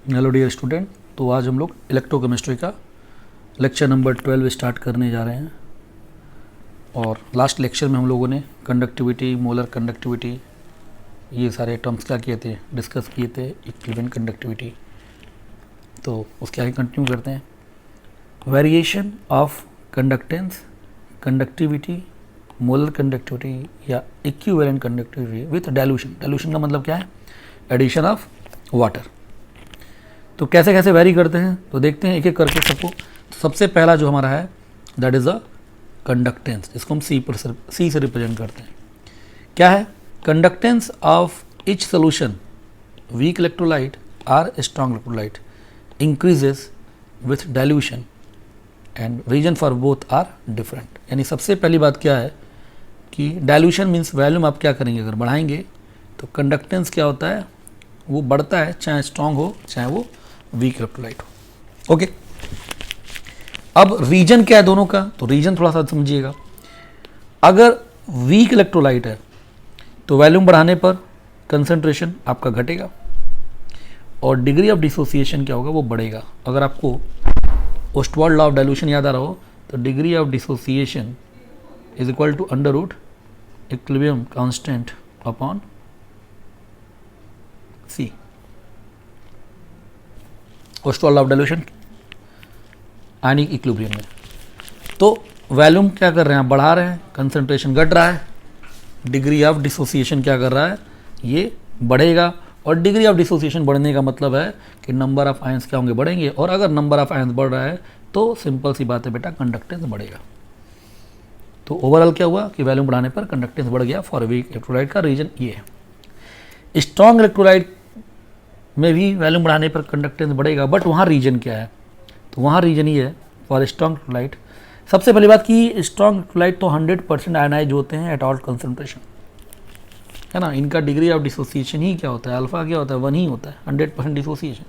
Hello dear student. तो आज हम लोग इलेक्ट्रोकेमिस्ट्री का लेक्चर नंबर 12 स्टार्ट करने जा रहे हैं। और लास्ट लेक्चर में हम लोगों ने कंडक्टिविटी, मोलर कंडक्टिविटी, ये सारे टर्म्स क्या किए थे, डिस्कस किए थे। इक्विवेलेंट कंडक्टिविटी, तो उसके आगे कंटिन्यू करते हैं। Variation of conductance, conductivity, molar conductivity या equivalent conductivity with dilution. Dilution का मतलब क्या है? Addition of water. तो कैसे कैसे वेरी करते हैं तो देखते हैं एक एक करके सबको। तो सबसे पहला जो हमारा है दैट इज़ अ कंडक्टेंस, जिसको हम सी से रिप्रेजेंट करते हैं। क्या है? Conductance of each solution, weak electrolyte or strong electrolyte, increases with dilution and reason for both are different. यानी सबसे पहली बात क्या है कि डाइल्यूशन मीन्स वॉल्यूम आप क्या करेंगे, अगर बढ़ाएंगे तो कंडक्टेंस क्या होता है, वो बढ़ता है, चाहे स्ट्रॉन्ग हो चाहे वो वीक इलेक्ट्रोलाइट हो। ओके, अब रीजन क्या है दोनों का, तो रीजन थोड़ा सा समझिएगा। अगर वीक इलेक्ट्रोलाइट है तो वॉल्यूम बढ़ाने पर कंसंट्रेशन आपका घटेगा और डिग्री ऑफ डिसोसिएशन क्या होगा, वो बढ़ेगा। अगर आपको ओस्टवाल्ड लॉ ऑफ डाइल्यूशन याद आ रहा हो तो degree of dissociation is equal to under root equilibrium constant upon C. Ostwald law of dilution ionic equilibrium में। तो वॉल्यूम क्या कर रहे हैं, बढ़ा रहे हैं, कंसंट्रेशन घट रहा है, डिग्री ऑफ डिसोसिएशन क्या कर रहा है, ये बढ़ेगा। और डिग्री ऑफ डिसोसिएशन बढ़ने का मतलब है कि नंबर ऑफ आयंस क्या होंगे, बढ़ेंगे। और अगर नंबर ऑफ आयंस बढ़ रहा है तो सिंपल सी बात है बेटा, कंडक्टेंस बढ़ेगा। तो ओवरऑल क्या हुआ कि वॉल्यूम बढ़ाने पर कंडक्टेंस बढ़ गया फॉर वीक इलेक्ट्रोलाइट का रीजन ये है। स्ट्रॉन्ग इलेक्ट्रोलाइट में भी वॉल्यूम बढ़ाने पर कंडक्टेंस बढ़ेगा, बट वहाँ रीजन क्या है, तो वहाँ रीजन ये है फॉर स्ट्रॉन्ग इलेक्ट्रोलाइट। सबसे पहली बात कि स्ट्रॉन्ग इलेक्ट्रोलाइट तो 100% आयनाइज होते हैं एट ऑल कंसंट्रेशन, है ना। इनका डिग्री ऑफ डिसोसिएशन ही क्या होता है, अल्फा क्या होता है, 1 ही होता है, 100% डिसोसिएशन।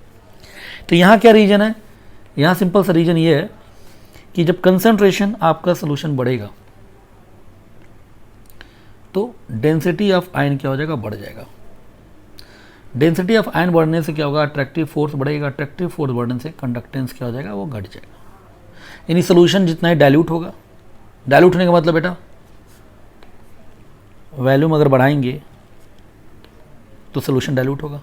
तो यहाँ क्या रीजन है, यहाँ सिंपल सा रीजन ये है कि जब कंसंट्रेशन आपका सोल्यूशन बढ़ेगा तो डेंसिटी ऑफ आयन क्या हो जाएगा, बढ़ जाएगा। डेंसिटी ऑफ आयन बढ़ने से क्या होगा, अट्रैक्टिव फोर्स बढ़ेगा। अट्रैक्टिव फोर्स बढ़ने से कंडक्टेंस क्या हो जाएगा, वो घट जाएगा। यानी सोल्यूशन जितना ही डाइल्यूट होगा, डाइल्यूट होने का मतलब बेटा वॉल्यूम अगर बढ़ाएंगे तो सोल्यूशन डाइल्यूट होगा।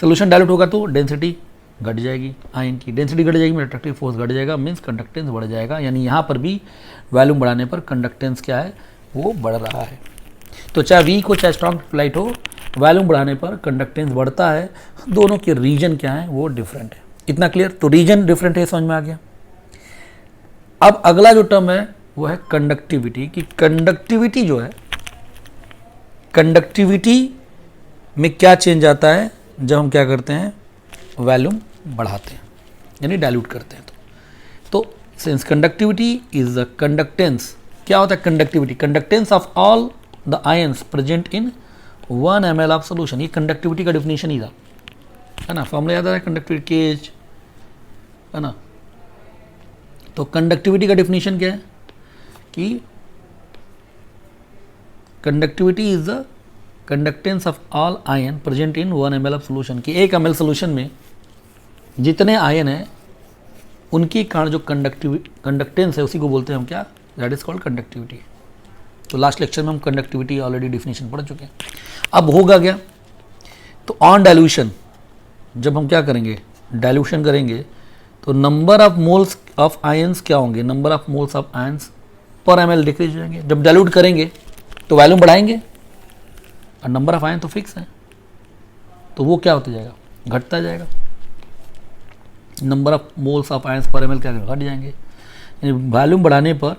सोल्यूशन डाइल्यूट होगा तो डेंसिटी घट जाएगी, आयन की डेंसिटी घट जाएगी, अट्रैक्टिव फोर्स घट जाएगा, मीन्स कंडक्टेंस बढ़ जाएगा। यानी यहाँ पर भी वॉल्यूम बढ़ाने पर कंडक्टेंस क्या है, वो बढ़ रहा है। तो चाहे वीक हो चाहे स्ट्रॉन्ग इलेक्ट्रोलाइट हो, वॉल्यूम बढ़ाने पर कंडक्टेंस बढ़ता है। दोनों के रीजन क्या है, वो डिफरेंट है। इतना क्लियर? तो रीजन डिफरेंट है, समझ में आ गया। अब अगला जो टर्म है वो है कंडक्टिविटी। कि कंडक्टिविटी जो है, कंडक्टिविटी में क्या चेंज आता है जब हम क्या करते हैं, वॉल्यूम बढ़ाते हैं यानी डाइल्यूट करते हैं। तो since conductivity is the conductance, क्या होता है conductivity, conductance of all the ions present in 1 ml of solution. ये कंडक्टिविटी का डिफिनेशन ही था, है ना। फॉर्मूला याद आ रहा है, कंडक्टिविटी केज, है ना। तो कंडक्टिविटी का डिफिनेशन क्या है कि conductivity is the conductance of all ion present in 1 ml of solution. कि 1 ml सोल्यूशन में जितने आयन हैं उनके कारण जो कंडक्टेंस है उसी को बोलते हैं हम क्या, दैट इज कॉल्ड कंडक्टिविटी। तो लास्ट लेक्चर में हम कंडक्टिविटी ऑलरेडी डिफिनेशन पढ़ चुके हैं। अब होगा क्या, तो ऑन डाइल्यूशन जब हम क्या करेंगे, डाइल्यूशन करेंगे तो number of moles of ions क्या होंगे, number of moles of ions पर ml डिक्रीज हो जाएंगे। जब डाइल्यूट करेंगे तो वॉल्यूम बढ़ाएंगे और नंबर ऑफ आयन तो फिक्स है, तो वो क्या होता जाएगा, घटता जाएगा। Number of moles of ions पर ml क्या घट जाएंगे। वॉल्यूम बढ़ाने पर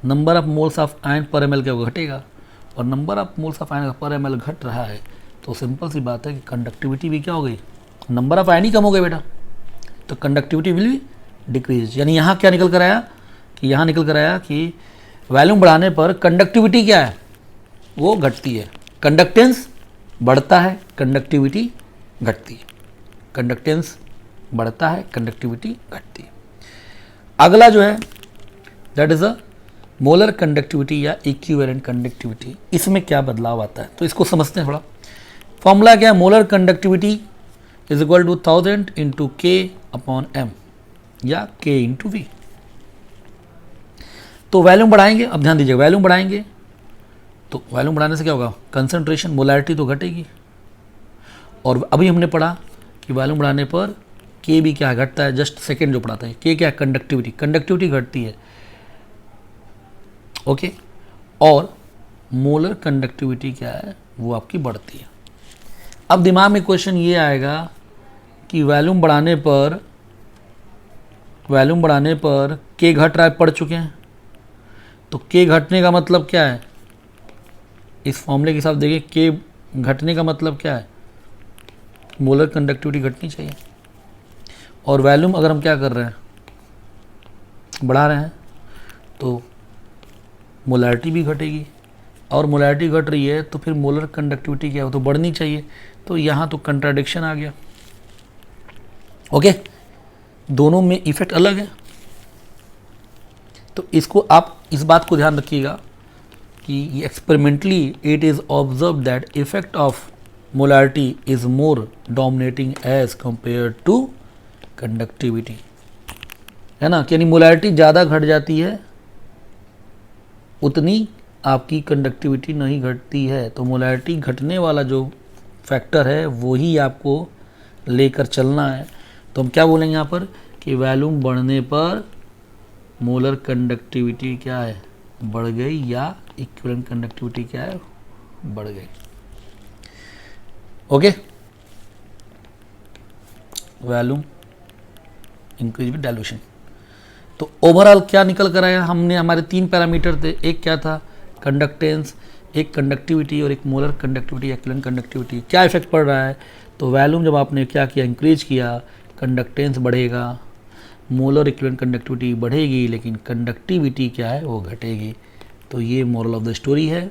number of moles of ion पर ml क्या घटेगा, और number of moles of ion पर ml घट रहा है तो सिंपल सी बात है कि कंडक्टिविटी भी क्या हो गई, नंबर ऑफ आयन ही कम हो गए बेटा, तो कंडक्टिविटी विल बी डिक्रीज। यानी यहाँ क्या निकल कर आया कि यहाँ निकल कर आया कि वॉल्यूम बढ़ाने पर कंडक्टिविटी क्या है, वो घटती है। कंडक्टेंस बढ़ता है, कंडक्टिविटी घटती है। कंडक्टेंस बढ़ता है, कंडक्टिविटी घटती है। अगला जो है that is a molar conductivity या इक्विवेलेंट कंडक्टिविटी। इसमें क्या बदलाव आता है तो इसको समझते हैं थोड़ा। फॉर्मूला क्या है, molar conductivity is equal to 1000 into K upon M या के इंटू वी। तो वैल्यूम बढ़ाएंगे, अब ध्यान दीजिए वैल्यूम बढ़ाएंगे तो वैल्यूम बढ़ाने से क्या होगा, कंसंट्रेशन मोलैरिटी तो घटेगी। और अभी हमने पढ़ा कि वैल्यूम बढ़ाने पर के भी क्या घटता है, जस्ट सेकेंड जो पढ़ाता है, के क्या कंडक्टिविटी, कंडक्टिविटी घटती है, ओके। और मोलर कंडक्टिविटी क्या है, वो आपकी बढ़ती है। अब दिमाग में क्वेश्चन ये आएगा कि वैल्यूम बढ़ाने पर के घट रहा है, पढ़ चुके हैं, तो के घटने का मतलब क्या है, इस फॉर्मूले के हिसाब देखिए के घटने का मतलब क्या है, मोलर कंडक्टिविटी घटनी चाहिए। और वैल्यूम अगर हम क्या कर रहे हैं, बढ़ा रहे हैं, तो मोलैरिटी भी घटेगी, और मोलैरिटी घट रही है तो फिर मोलर कंडक्टिविटी क्या हो, तो बढ़नी चाहिए। तो यहाँ तो कंट्राडिक्शन आ गया, ओके, दोनों में इफेक्ट अलग है। तो इसको आप इस बात को ध्यान रखिएगा कि experimentally it is observe that effect of molarity is more dominating as compare to conductivity, है ना, यानी मोलैरिटी ज़्यादा घट जाती है उतनी आपकी कंडक्टिविटी नहीं घटती है। तो मोलैरिटी घटने वाला जो फैक्टर है वही आपको लेकर चलना है। तो हम क्या बोलेंगे यहाँ पर कि वैल्यूम बढ़ने पर मोलर कंडक्टिविटी क्या है, बढ़ गई, या इक्विवेलेंट कंडक्टिविटी क्या है, बढ़ गई, okay. Volume increase with dilution. तो ओवरऑल क्या निकल कर आया, हमने हमारे 3 पैरामीटर थे, एक क्या था कंडक्टेंस, एक कंडक्टिविटी और एक मोलर कंडक्टिविटी, इक्विवेलेंट कंडक्टिविटी। क्या इफेक्ट पड़ रहा है, तो वैल्यूम जब आपने क्या किया, इंक्रीज किया, कंडक्टेंस बढ़ेगा, मोलर इक्विवेलेंट कंडक्टिविटी बढ़ेगी, लेकिन कंडक्टिविटी क्या है वो घटेगी। तो ये मोरल ऑफ द स्टोरी है,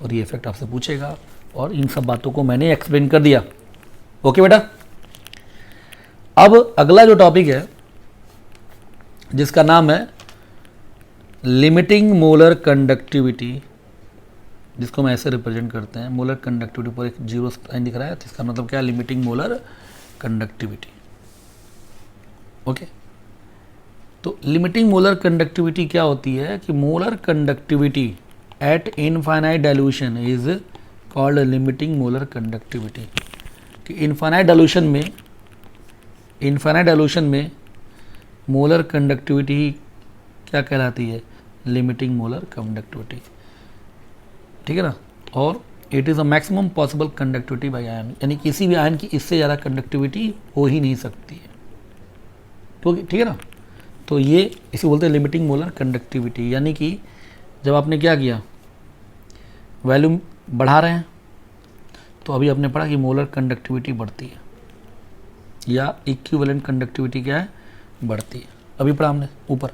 और ये इफेक्ट आपसे पूछेगा, और इन सब बातों को मैंने एक्सप्लेन कर दिया, ओके बेटा। अब अगला जो टॉपिक है जिसका नाम है लिमिटिंग मोलर कंडक्टिविटी, जिसको हम ऐसे रिप्रेजेंट करते हैं, मोलर कंडक्टिविटी पर एक जीरो साइन दिख रहा है, तो इसका मतलब क्या है, लिमिटिंग मोलर कंडक्टिविटी, ओके। तो लिमिटिंग मोलर कंडक्टिविटी क्या होती है कि molar conductivity eight infinite dilution is called limiting molar conductivity. कि इनफाइनाइट डाइल्यूशन में मोलर कंडक्टिविटी क्या कहलाती है, लिमिटिंग मोलर कंडक्टिविटी, ठीक है ना। और it is a maximum possible conductivity by ion, यानी किसी भी आयन की इससे ज़्यादा कंडक्टिविटी हो ही नहीं सकती है, तो ठीक है ना। तो ये इसे बोलते हैं लिमिटिंग मोलर कंडक्टिविटी। यानी कि जब आपने क्या किया, वैल्यूम बढ़ा रहे हैं, तो अभी आपने पढ़ा कि मोलर कंडक्टिविटी बढ़ती है, या इक्विवेलेंट कंडक्टिविटी क्या है, बढ़ती है, अभी पढ़ा हमने ऊपर।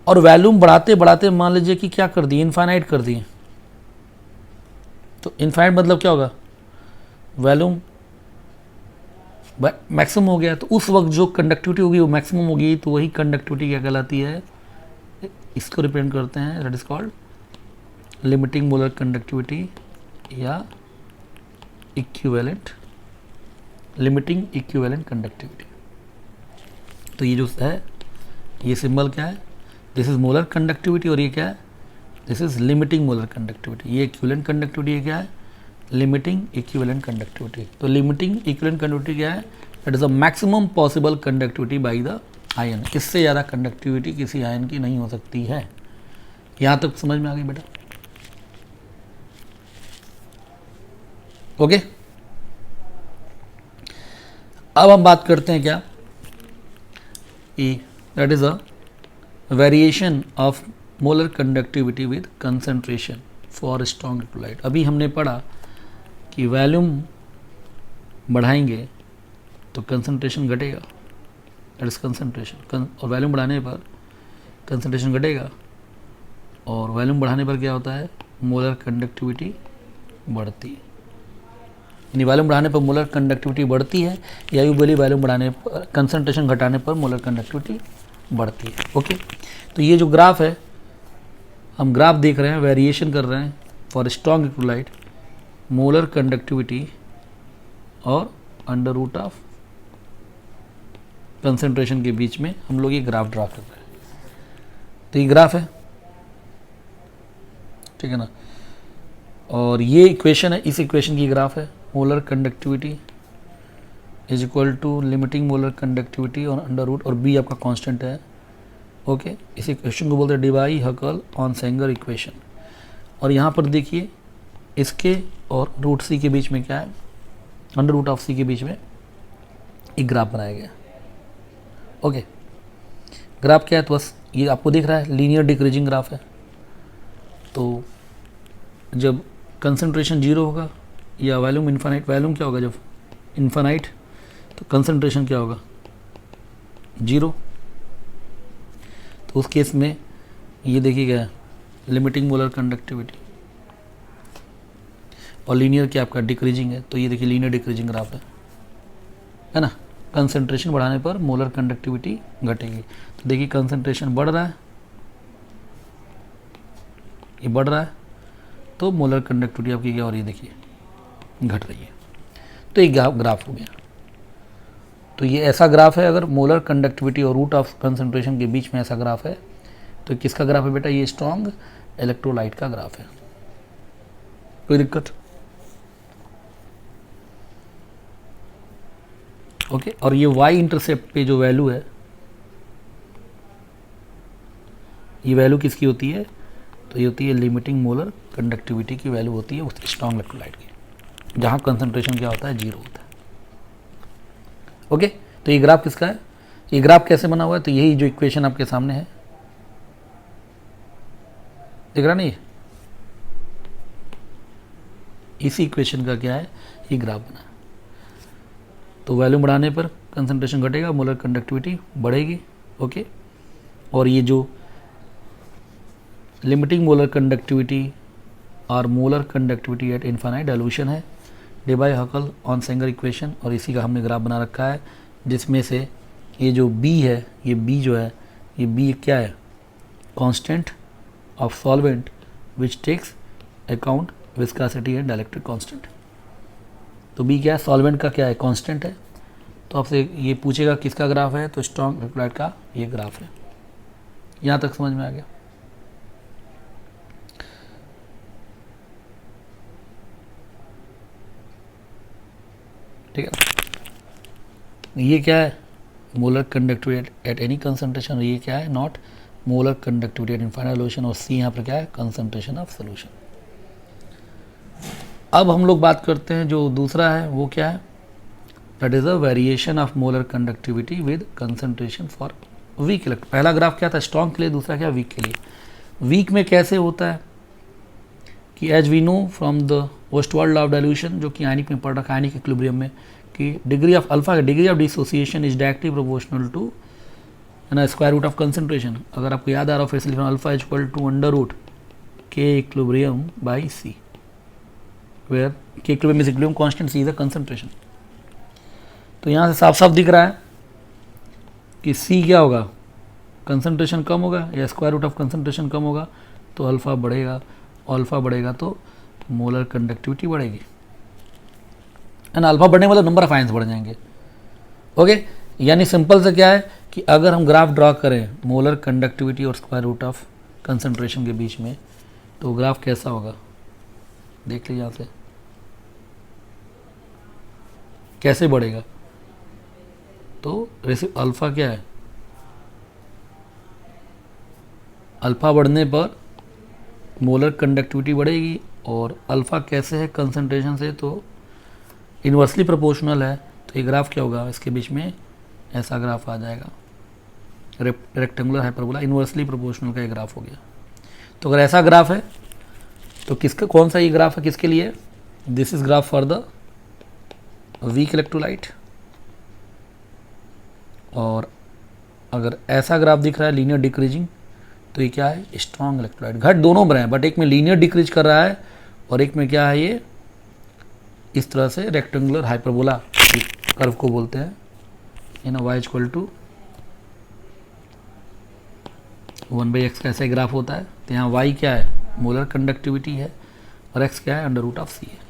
और वैल्यूम बढ़ाते बढ़ाते मान लीजिए कि क्या कर दिए, इनफाइनाइट कर दिए। तो इनफाइनाइट मतलब क्या होगा, वैल्यूम मैक्सिमम हो गया, तो उस वक्त जो कंडक्टिविटी होगी वो मैक्सिमम होगी, तो वही कंडक्टिविटी क्या कहलाती है, इसको रिप्रेजेंट करते हैं, that is called limiting molar conductivity या इक्विवेलेंट, लिमिटिंग इक्विवेलेंट कंडक्टिविटी। तो ये जो है, ये सिंबल क्या है, दिस इज मोलर कंडक्टिविटी, और ये क्या है, this is limiting molar conductivity. ये इक्विवेलेंट कंडक्टिविटी है, क्या है, लिमिटिंग इक्विवेलेंट कंडक्टिविटी। तो लिमिटिंग इक्विवेलेंट कंडक्टिविटी क्या है, that is the maximum possible conductivity by the ion. इससे ज़्यादा कंडक्टिविटी किसी आयन की नहीं हो सकती है। यहाँ तक समझ में आ गई बेटा, ओके। अब हम बात करते हैं क्या, कि that is a variation of molar conductivity with concentration for strong electrolyte. अभी हमने पढ़ा कि वैल्यूम बढ़ाएंगे तो कंसंट्रेशन घटेगा, दैट इज कंसंट्रेशन, और वैल्यूम बढ़ाने पर कंसंट्रेशन घटेगा, और वैल्यूम बढ़ाने पर क्या होता है, मोलर कंडक्टिविटी बढ़ती है। यानी वैल्यूम बढ़ाने पर मोलर कंडक्टिविटी बढ़ती है, या यूँ बोली वैल्यूम बढ़ाने पर, कंसंट्रेशन घटाने पर मोलर कंडक्टिविटी बढ़ती है, ओके। तो ये जो ग्राफ है, हम ग्राफ देख रहे हैं, वेरिएशन कर रहे हैं for strong electrolyte, molar conductivity और अंडर रूट ऑफ कंसंट्रेशन के बीच में हम लोग ये ग्राफ ड्रा कर रहे हैं। तो ये ग्राफ है, ठीक है ना, और ये इक्वेशन है, इस इक्वेशन की ग्राफ है। Molar conductivity is equal to limiting molar conductivity और अंडर रूट, और बी आपका कांस्टेंट है। ओके, इस इक्वेशन को बोलते हैं Debye Huckel Onsager equation. और यहाँ पर देखिए इसके और रूट सी के बीच में क्या है, अंडर रूट ऑफ सी के बीच में एक ग्राफ बनाया गया। ओके, ग्राफ क्या है, तो बस ये आपको दिख रहा है लीनियर डिक्रीजिंग ग्राफ है। तो जब कंसंट्रेशन जीरो होगा या वॉल्यूम इन्फानाइट, वॉल्यूम क्या होगा जब इन्फानाइट, तो कंसंट्रेशन क्या होगा जीरो। तो उस केस में ये देखिएगा लिमिटिंग मोलर कंडक्टिविटी, और लीनियर क्या आपका डिक्रीजिंग है, तो ये देखिए लीनियर डिक्रीजिंग ग्राफ है ना। कंसंट्रेशन बढ़ाने पर मोलर कंडक्टिविटी घटेगी। तो देखिए कंसंट्रेशन बढ़ रहा है, ये बढ़ रहा है, तो मोलर कंडक्टिविटी आपकी क्या हो रही है, देखिए घट रही है। तो ये ग्राफ हो गया। तो ये ऐसा ग्राफ है, अगर मोलर कंडक्टिविटी और रूट ऑफ कंसंट्रेशन के बीच में ऐसा ग्राफ है, तो किसका ग्राफ है बेटा, ये स्ट्रॉन्ग इलेक्ट्रोलाइट का ग्राफ है। कोई दिक्कत? ओके, और ये y इंटरसेप्ट पे जो वैल्यू है, ये वैल्यू किसकी होती है, तो ये होती है लिमिटिंग मोलर कंडक्टिविटी की वैल्यू होती है उस स्ट्रॉन्ग इलेक्ट्रोलाइट की, जहाँ कंसंट्रेशन क्या होता है, जीरो होता है। ओके, तो ये ग्राफ किसका है, ये ग्राफ कैसे बना हुआ है, तो यही जो इक्वेशन आपके सामने है, दिख रहा नहीं, इसी इक्वेशन का क्या है, ये ग्राफ बना है। तो वैल्यूम बढ़ाने पर कंसंट्रेशन घटेगा, मोलर कंडक्टिविटी बढ़ेगी। ओके, और ये जो लिमिटिंग मोलर कंडक्टिविटी और molar conductivity eight infinite dilution है, Debye Huckel Onsager equation, और इसी का हमने ग्राफ बना रखा है, जिसमें से ये जो बी है, ये बी जो है, ये बी क्या है, constant of solvent which takes account viscosity and dielectric constant. तो बी क्या है, सॉल्वेंट का क्या है, कांस्टेंट है। तो आपसे ये पूछेगा किसका ग्राफ है, तो स्ट्रॉन्ग इलेक्ट्रोलाइट का ये ग्राफ है। यहाँ तक समझ में आ गया? ठीक है, ये क्या है, molar conductivity at any concentration, ये क्या है, not molar conductivity eight infinite solution, और सी यहाँ पर क्या है, कंसंट्रेशन ऑफ सॉल्यूशन। अब हम लोग बात करते हैं जो दूसरा है, वो क्या है, that is a variation of molar conductivity with concentration for weak electrode. पहला ग्राफ क्या था, स्ट्रॉन्ग के लिए, दूसरा क्या, वीक के लिए। वीक में कैसे होता है कि as we know from the Ostwald law of dilution, जो कि आयनिक में पढ़ रखा है, आयनिक इक्विलिब्रियम में, कि degree of alpha, degree of dissociation is directly proportional to ना स्क्वायर रूट ऑफ कंसंट्रेशन। अगर आपको याद आ रहा हो फिर से लिखना, alpha is equal to under root K equilibrium by C, where K equilibrium is equilibrium constant, C is the concentration. तो यहाँ से साफ साफ दिख रहा है कि सी क्या होगा, कंसंट्रेशन कम होगा या स्क्वायर रूट ऑफ कंसंट्रेशन कम होगा, तो अल्फा बढ़ेगा, और अल्फा बढ़ेगा तो मोलर कंडक्टिविटी बढ़ेगी, एंड अल्फा बढ़ने वाला नंबर ऑफ आयंस बढ़ जाएंगे। ओके, यानी सिंपल से क्या है कि अगर हम ग्राफ ड्रॉ करें मोलर कंडक्टिविटी और स्क्वायर रूट ऑफ कंसंट्रेशन के बीच में, तो ग्राफ कैसा होगा, देख लीजिए यहाँ से कैसे बढ़ेगा। तो अल्फा क्या है, अल्फा बढ़ने पर मोलर कंडक्टिविटी बढ़ेगी, और अल्फा कैसे है, कंसंट्रेशन से, तो इन्वर्सली प्रोपोर्शनल है। तो ये ग्राफ क्या होगा, इसके बीच में ऐसा ग्राफ आ जाएगा, रेक्टेंगुलर हाइपरबोला, इन्वर्सली प्रोपोर्शनल का ये ग्राफ हो गया। तो अगर ऐसा ग्राफ है तो किसका, कौन सा ये ग्राफ है, किसके लिए, this is graph for the weak electrolyte. और अगर ऐसा ग्राफ दिख रहा है लीनियर डिक्रीजिंग, तो ये क्या है, स्ट्रॉन्ग इलेक्ट्रोलाइट। घट दोनों में है, बट एक में लीनियर डिक्रीज कर रहा है और एक में क्या है, ये इस तरह से रेक्टेंगुलर हाइपरबोला कर्व को बोलते हैं, है ना, y इक्वल टू 1/x का ऐसा ग्राफ होता है। तो यहाँ y क्या है, मोलर कंडक्टिविटी है, और x क्या है, अंडर रूट ऑफ c है।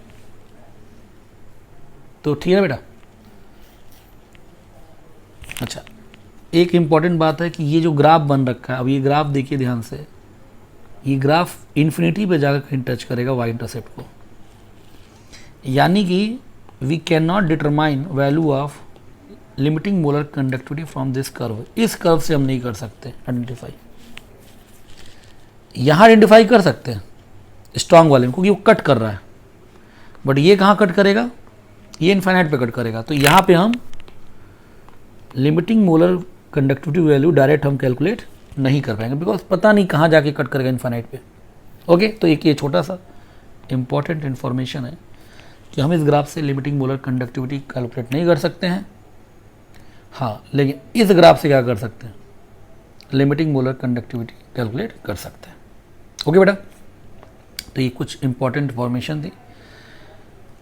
तो ठीक है बेटा। अच्छा, एक इम्पॉर्टेंट बात है कि ये जो ग्राफ बन रखा है, अब ये ग्राफ देखिए ध्यान से, ये ग्राफ इन्फिनिटी पे जाकर कहीं टच करेगा वाई इंटरसेप्ट को, यानी कि we can not determine value of limiting molar conductivity from this curve. इस कर्व से हम नहीं कर सकते आइडेंटिफाई, यहाँ आइडेंटिफाई कर सकते हैं स्ट्रांग वाले में क्योंकि वो कट कर रहा है, बट ये कहाँ कट करेगा, ये इनफाइनाइट पे कट करेगा। तो यहाँ पे हम limiting molar conductivity value direct हम कैलकुलेट नहीं कर पाएंगे, बिकॉज पता नहीं कहाँ जाके कट करेगा इनफाइनाइट पे। ओके, तो एक ये छोटा सा इंपॉर्टेंट इन्फॉर्मेशन है कि हम इस ग्राफ से लिमिटिंग मोलर कंडक्टिविटी कैलकुलेट नहीं कर सकते हैं। हाँ, लेकिन इस ग्राफ से क्या कर सकते हैं, लिमिटिंग मोलर कंडक्टिविटी कैलकुलेट कर सकते हैं। ओके बेटा, तो ये कुछ इंपॉर्टेंट इंफॉर्मेशन थी।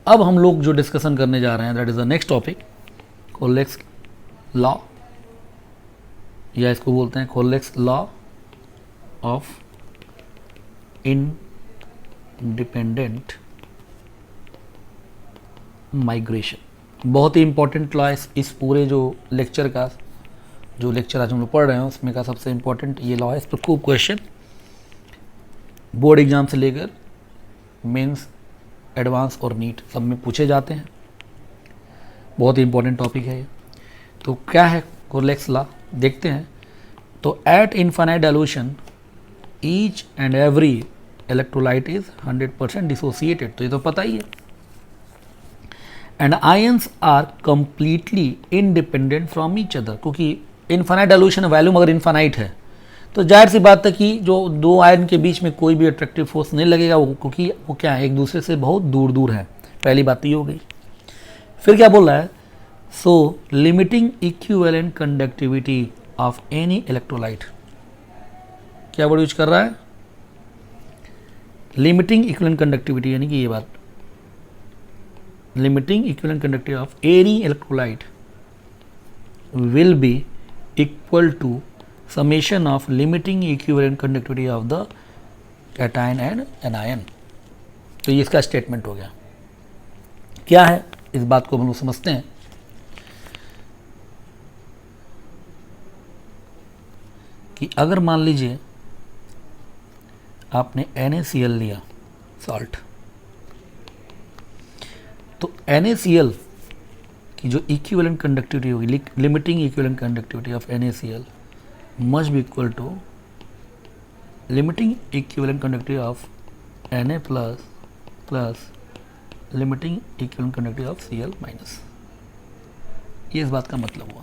अब हम लोग जो डिस्कशन करने जा रहे हैं that is the next topic, Kohlrausch law, या इसको बोलते हैं Kohlrausch law of independent migration. बहुत ही इंपॉर्टेंट लॉ इस पूरे जो लेक्चर का, जो लेक्चर आज हम लोग पढ़ रहे हैं उसमें का सबसे इंपॉर्टेंट ये लॉ है। इस पर खूब क्वेश्चन बोर्ड एग्जाम से लेकर मेंस, एडवांस और नीट सब में पूछे जाते हैं। बहुत ही इंपॉर्टेंट टॉपिक है ये। तो क्या है कोलेक्स लॉ, देखते हैं। तो at infinite dilution each and every electrolyte is 100% dissociated, तो ये तो पता ही है। And ions are completely independent from each other, क्योंकि इनफाइनाइट डाइल्यूशन वॉल्यूम अगर इनफाइनाइट है तो जाहिर सी बात है कि जो दो आयन के बीच में कोई भी अट्रैक्टिव फोर्स नहीं लगेगा, वो क्योंकि वो क्या है, एक दूसरे से बहुत दूर दूर है। पहली बात ये हो गई। फिर क्या बोल रहा है, so limiting equivalent conductivity of any electrolyte, क्या वर्ड यूज कर रहा है, लिमिटिंग इक्विवेलेंट कंडक्टिविटी, यानी कि ये बात, limiting equivalent conductivity of any electrolyte will be equal to summation of limiting equivalent conductivity of the cation and anion। तो ये इसका स्टेटमेंट हो गया। क्या है, इस बात को हम लोग समझते हैं कि अगर मान लीजिए आपने NaCl लिया सॉल्ट, तो NaCl की जो इक्विवेलेंट कंडक्टिविटी होगी, limiting equivalent conductivity of NaCl must be equal to limiting equivalent conductivity of Na plus limiting equivalent conductivity of Cl minus। ये इस बात का मतलब हुआ।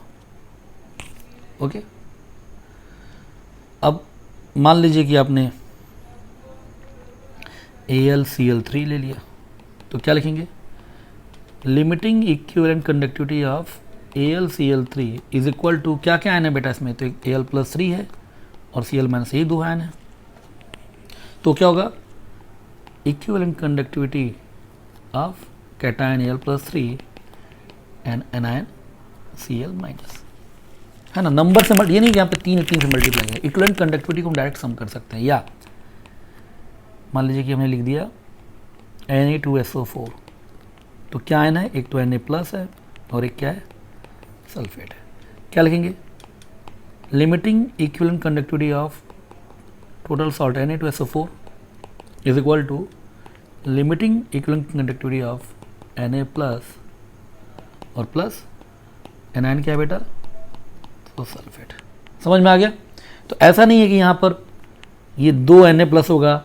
ओके, अब मान लीजिए कि आपने AlCl3 ले लिया, तो क्या लिखेंगे, limiting equivalent conductivity of AlCl3 is equal to, क्या क्या आयन है बेटा इसमें, तो एक Al+3 है और Cl माइनस, ये दो आयन है। तो क्या होगा, equivalent conductivity of cation Al+3 and anion Cl minus, है ना। नंबर से ये नहीं कि यहाँ पे 3 से मल्टीप्लाई है, इक्विवेलेंट कंडक्टिविटी को हम डायरेक्ट सम कर सकते हैं। या मान लीजिए कि हमने लिख दिया Na2SO4, तो क्या आयन है, एक तो Na+ है और एक क्या है, सल्फेट है। क्या लिखेंगे, limiting equivalent conductivity of total salt Na2SO4 is equal to limiting equivalent conductivity of Na+ और प्लस एनायन क्या है बेटा, तो सल्फेट। समझ में आ गया। तो ऐसा नहीं है कि यहाँ पर ये 2 Na+ होगा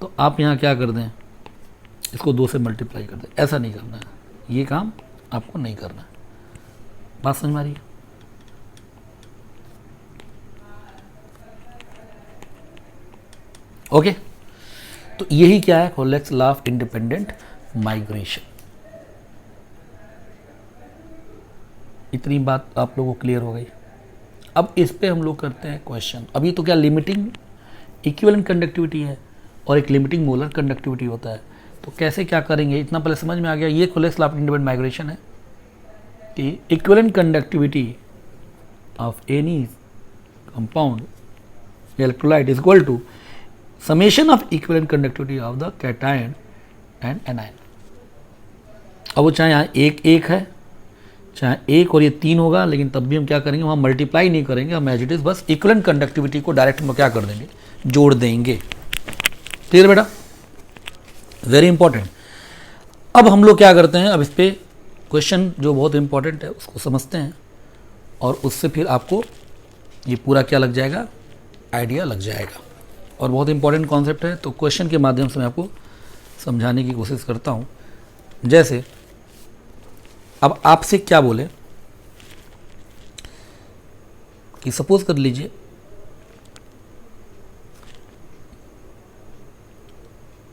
तो आप यहाँ क्या कर दें, इसको 2 से मल्टीप्लाई कर दें, ऐसा नहीं करना है, ये काम आपको नहीं करना है। बात समझ में आ रही है। ओके, तो यही क्या है, कोलेक्स लॉ ऑफ इंडिपेंडेंट माइग्रेशन। इतनी बात आप लोगों को क्लियर हो गई। अब इस पे हम लोग करते हैं क्वेश्चन। अभी तो क्या लिमिटिंग इक्विवेलेंट कंडक्टिविटी है और एक लिमिटिंग मोलर कंडक्टिविटी होता है, तो कैसे क्या करेंगे, इतना पहले समझ में आ गया। ये Kohlrausch law of independent migration है कि equivalent conductivity of any compound electrolyte is equal to summation of equivalent conductivity of the cation and anion. अब वो चाहे यहाँ 1 है चाहे 1 और ये 3 होगा, लेकिन तब भी हम क्या करेंगे, वहाँ मल्टीप्लाई नहीं करेंगे, हम एज इट इज़ बस इक्विवेलेंट कंडक्टिविटी को डायरेक्ट में क्या कर देंगे, जोड़ देंगे। क्लियर बेटा, वेरी इंपॉर्टेंट। अब हम लोग क्या करते हैं, अब इस पर क्वेश्चन जो बहुत इंपॉर्टेंट है उसको समझते हैं, और उससे फिर आपको ये पूरा क्या लग जाएगा, आइडिया लग जाएगा। और बहुत इंपॉर्टेंट कॉन्सेप्ट है, तो क्वेश्चन के माध्यम से मैं आपको समझाने की कोशिश करता हूँ। जैसे अब आपसे क्या बोले कि सपोज कर लीजिए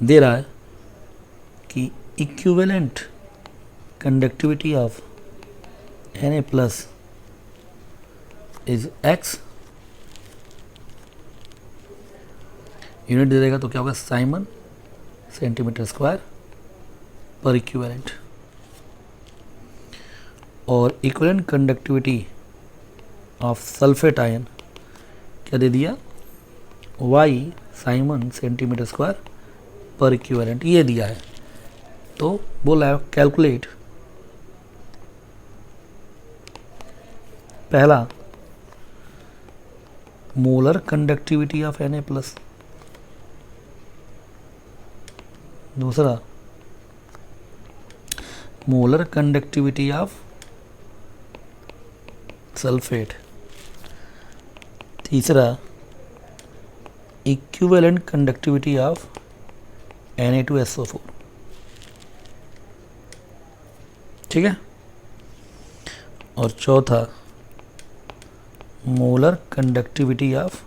दे रहा है कि equivalent conductivity of Na plus is x, unit दे देगा तो क्या होगा, siemens centimetre square per equivalent. और equivalent conductivity of sulphate ion क्या दे दिया, y siemens centimetre square per equivalent, ये दिया है। तो बोला है कैलकुलेट पहला molar conductivity of Na plus, दूसरा मोलर कंडक्टिविटी ऑफ सल्फेट, तीसरा इक्विवेलेंट कंडक्टिविटी ऑफ Na2SO4। ठीक है, और चौथा मोलर कंडक्टिविटी ऑफ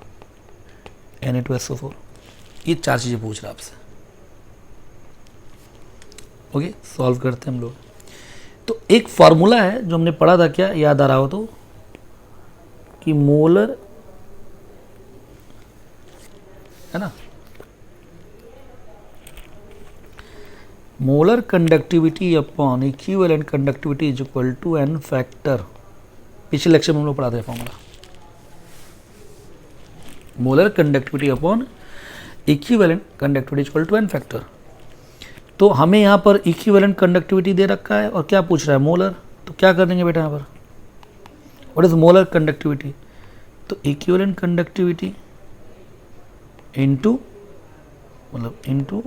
Na2SO4। ये 4 चीज़ें पूछ रहा आपसे। ओके, सॉल्व करते हैं हम लोग। तो एक फार्मूला है जो हमने पढ़ा था, क्या याद आ रहा हो तो, कि मोलर है ना, molar conductivity upon equivalent conductivity is equal to n factor. पिछले लेक्चर में हम लोग पढ़ाते हैं formula, molar conductivity upon equivalent conductivity equal to n factor. तो हमें यहाँ पर इक्विवेलेंट कंडक्टिविटी दे रखा है और क्या पूछ रहा है, मोलर। तो क्या कर देंगे बेटा यहाँ पर, व्हाट इज मोलर कंडक्टिविटी, तो इक्विवेलेंट कंडक्टिविटी इनटू मतलब इनटू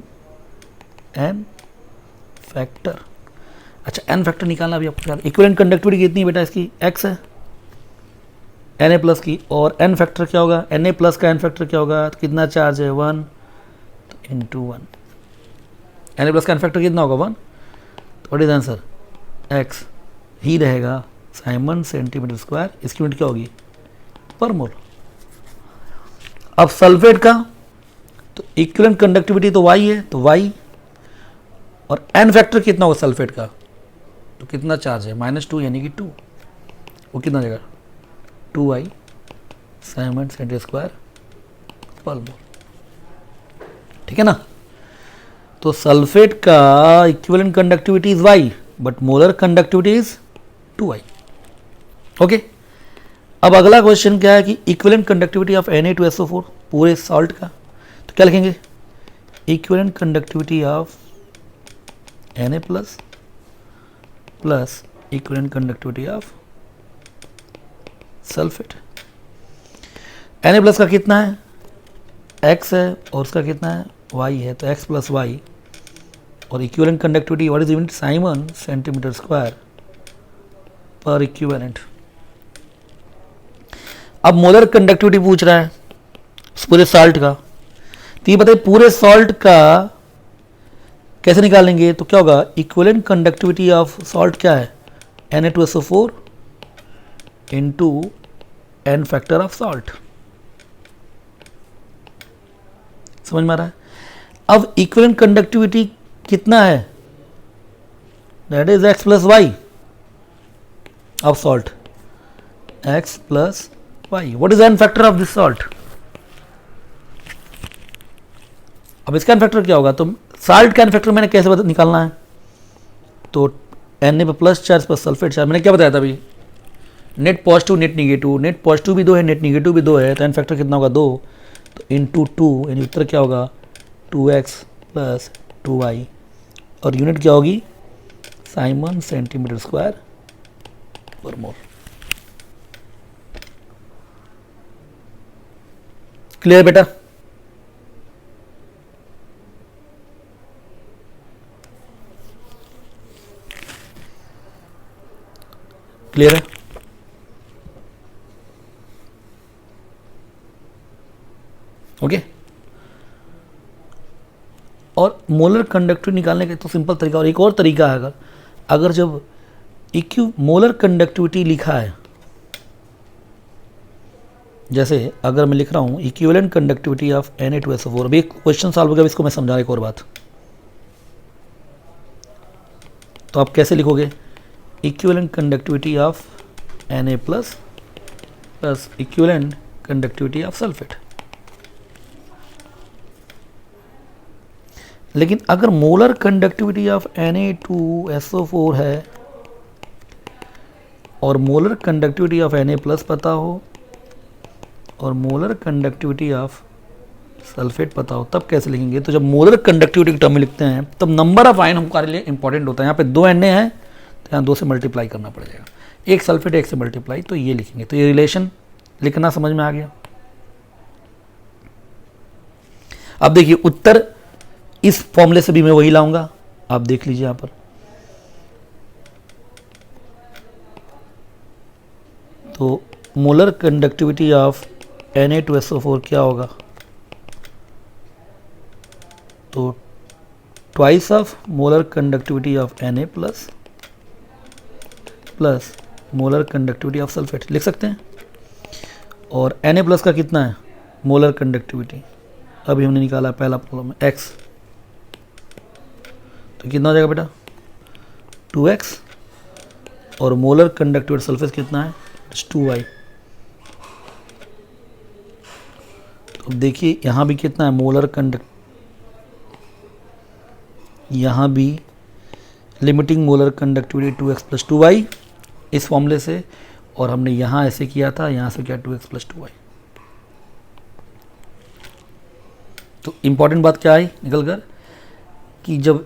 n फैक्टर। अच्छा, n फैक्टर निकालना भी आपको, इक्विवेलेंट कंडक्टिविटी कितनी है बेटा, इसकी x है Na प्लस की, और n फैक्टर क्या होगा, Na प्लस का n फैक्टर क्या होगा, तो कितना चार्ज है 1, तो इंटू 1। Na प्लस का n फैक्टर कितना होगा 1, तो व्हाट इज आंसर, x ही रहेगा साइमन सेंटीमीटर स्क्वायर, इसकी यूनिट क्या होगी, पर मोल। अब सल्फेट का, तो इक्विवेलेंट कंडक्टिविटी तो y है, तो y, और n फैक्टर कितना होगा सल्फेट का, तो कितना चार्ज है -2 यानी कि 2, वो कितना जाएगा 2y साइमन सेंटीमीटर स्क्वायर पर मोल। ठीक है ना, तो सल्फेट का equivalent conductivity is y, but molar conductivity is 2y। Okay, अब अगला क्वेश्चन क्या है कि इक्विवेलेंट कंडक्टिविटी ऑफ Na2SO4 पूरे सॉल्ट का, तो क्या लिखेंगे, equivalent conductivity of Na plus plus equivalent conductivity of sulphate. Na plus का कितना है, x है, और उसका कितना है y है, तो x प्लस y, और equivalent conductivity what is unit, Simon centimetre square per equivalent. अब मोलर कंडक्टिविटी पूछ रहा है पूरे सॉल्ट का, तो ये बताइए पूरे सॉल्ट का कैसे निकालेंगे, तो क्या होगा, इक्विवेलेंट कंडक्टिविटी ऑफ सॉल्ट क्या है, Na2SO4 into n factor of salt. समझ में आ रहा है। अब इक्विवेलेंट कंडक्टिविटी कितना है, that is x plus y of salt, x plus y. What is n factor of this salt, अब इसका n फैक्टर क्या होगा, तो साल्ट का n फैक्टर मैंने कैसे निकालना है, तो Na पे प्लस चार्ज पर सल्फेट चार्ज, मैंने क्या बताया था अभी, net positive net negative, net positive भी 2 है नेट निगेटिव भी 2 है, तो n फैक्टर कितना होगा 2, तो इंटू 2 यानी उत्तर क्या होगा 2x प्लस 2y, और यूनिट क्या होगी साइमन सेंटीमीटर स्क्वायर पर मोल। क्लियर बेटा? क्लियर है? ओके। और मोलर कंडक्टिविटी निकालने का तो सिंपल तरीका, और एक और तरीका है, अगर जब मोलर कंडक्टिविटी लिखा है, जैसे अगर मैं लिख रहा हूं इक्विवेलेंट कंडक्टिविटी ऑफ Na2SO4, अभी क्वेश्चन सॉल्व हो गया, इसको मैं समझा रहा एक और बात। तो आप कैसे लिखोगे? Equivalent conductivity of Na plus equivalent conductivity of sulphate. लेकिन अगर मोलर कंडक्टिविटी ऑफ Na2SO4 है और molar conductivity of Na plus पता हो और मोलर कंडक्टिविटी ऑफ सल्फेट पता हो, तब कैसे लिखेंगे? तो जब मोलर कंडक्टिविटी की टर्म में लिखते हैं तब नंबर ऑफ आयन हमारे लिए इंपॉर्टेंट होता है। यहाँ पे 2 Na है तो यहाँ 2 से मल्टीप्लाई करना पड़ेगा, एक सल्फेट एक से मल्टीप्लाई, तो ये लिखेंगे। तो ये रिलेशन लिखना समझ में आ गया। अब देखिए उत्तर इस फॉर्मूले से भी मैं वही लाऊंगा, आप देख लीजिए यहां पर। तो मोलर कंडक्टिविटी ऑफ Na2SO4 क्या होगा? तो twice of molar conductivity of Na plus molar conductivity of sulphate लिख सकते हैं। और Na प्लस का कितना है मोलर कंडक्टिविटी? अभी हमने निकाला पहला प्रॉब्लम में x, तो कितना हो जाएगा बेटा? 2x। और मोलर कंडक्टिविटी सल्फेट कितना है? 2y। तो देखिए यहाँ भी कितना है मोलर यहाँ भी limiting molar conductivity 2x plus 2y इस फॉर्मूले से, और हमने यहाँ ऐसे किया था, यहाँ से किया 2x प्लस 2y। तो इंपॉर्टेंट बात क्या आई निकल कर कि जब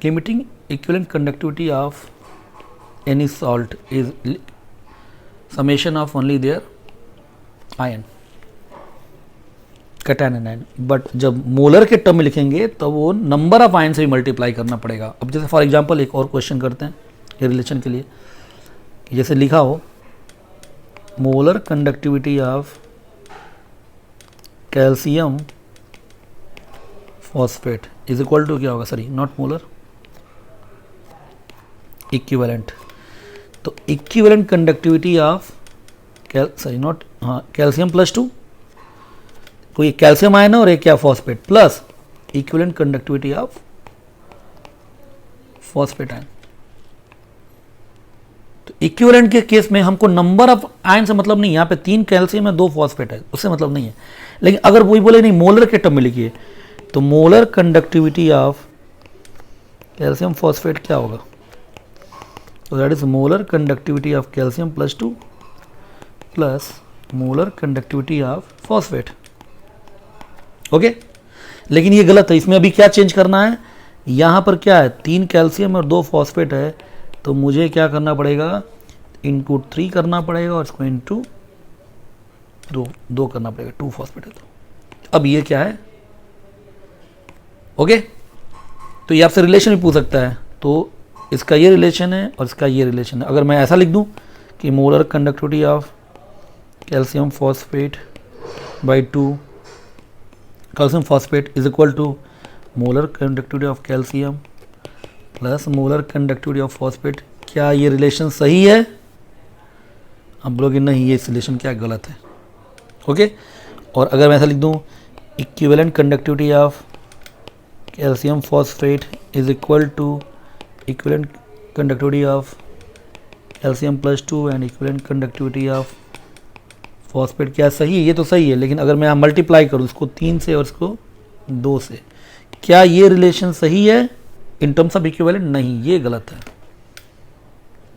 limiting equivalent conductivity of any salt is summation of only their ion cation ion, but जब मोलर के टर्म में लिखेंगे तो वो नंबर ऑफ आयन से भी मल्टीप्लाई करना पड़ेगा। अब जैसे फॉर एग्जांपल एक और क्वेश्चन करते हैं ये रिलेशन के लिए, जैसे लिखा हो molar conductivity of calcium phosphate is equal to क्या होगा? Sorry not molar, equivalent. तो equivalent conductivity of calcium plus 2, कोई कैल्शियम आयन है और एक क्या phosphate, plus equivalent conductivity of phosphate ion. तो इक्विवेलेंट के केस में हमको नंबर ऑफ आयन से मतलब नहीं, यहाँ पे 3 कैल्शियम है 2 फॉस्फेट है, उससे मतलब नहीं है। लेकिन अगर वही बोले नहीं मोलर के टर्म में लिखिए, तो molar conductivity of calcium phosphate क्या होगा? तो that is molar conductivity of calcium plus 2 plus molar conductivity of phosphate. Okay, लेकिन ये गलत है, इसमें अभी क्या चेंज करना है? यहाँ पर क्या है 3 कैल्शियम और 2 फॉस्फेट है, तो मुझे क्या करना पड़ेगा? इंटू 3 करना पड़ेगा और इसको इंटू 2 करना पड़ेगा, 2 फॉस्फेट है। तो अब ये क्या है? ओके, तो ये आपसे रिलेशन भी पूछ सकता है, तो इसका ये रिलेशन है और इसका ये रिलेशन है। अगर मैं ऐसा लिख दूं कि molar conductivity of calcium phosphate by 2 calcium phosphate is equal to molar conductivity of calcium plus molar conductivity of phosphate, क्या ये रिलेशन सही है? आप बोलोगे नहीं ये रिलेशन क्या गलत है। ओके, और अगर मैं ऐसा लिख दूं equivalent conductivity of calcium phosphate is equal to equivalent conductivity of calcium plus 2 and equivalent conductivity of phosphate, क्या सही है? ये तो सही है, लेकिन अगर मैं यहाँ मल्टीप्लाई करूँ इसको 3 से और इसको 2 से, क्या ये रिलेशन सही है इन टर्म्स ऑफ इक्विवेलेंट? नहीं, ये गलत है,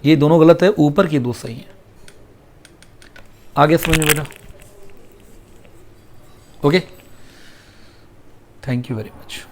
ये दोनों गलत है, ऊपर की 2 सही है। आगे समझ में बेटा? Okay, thank you very much.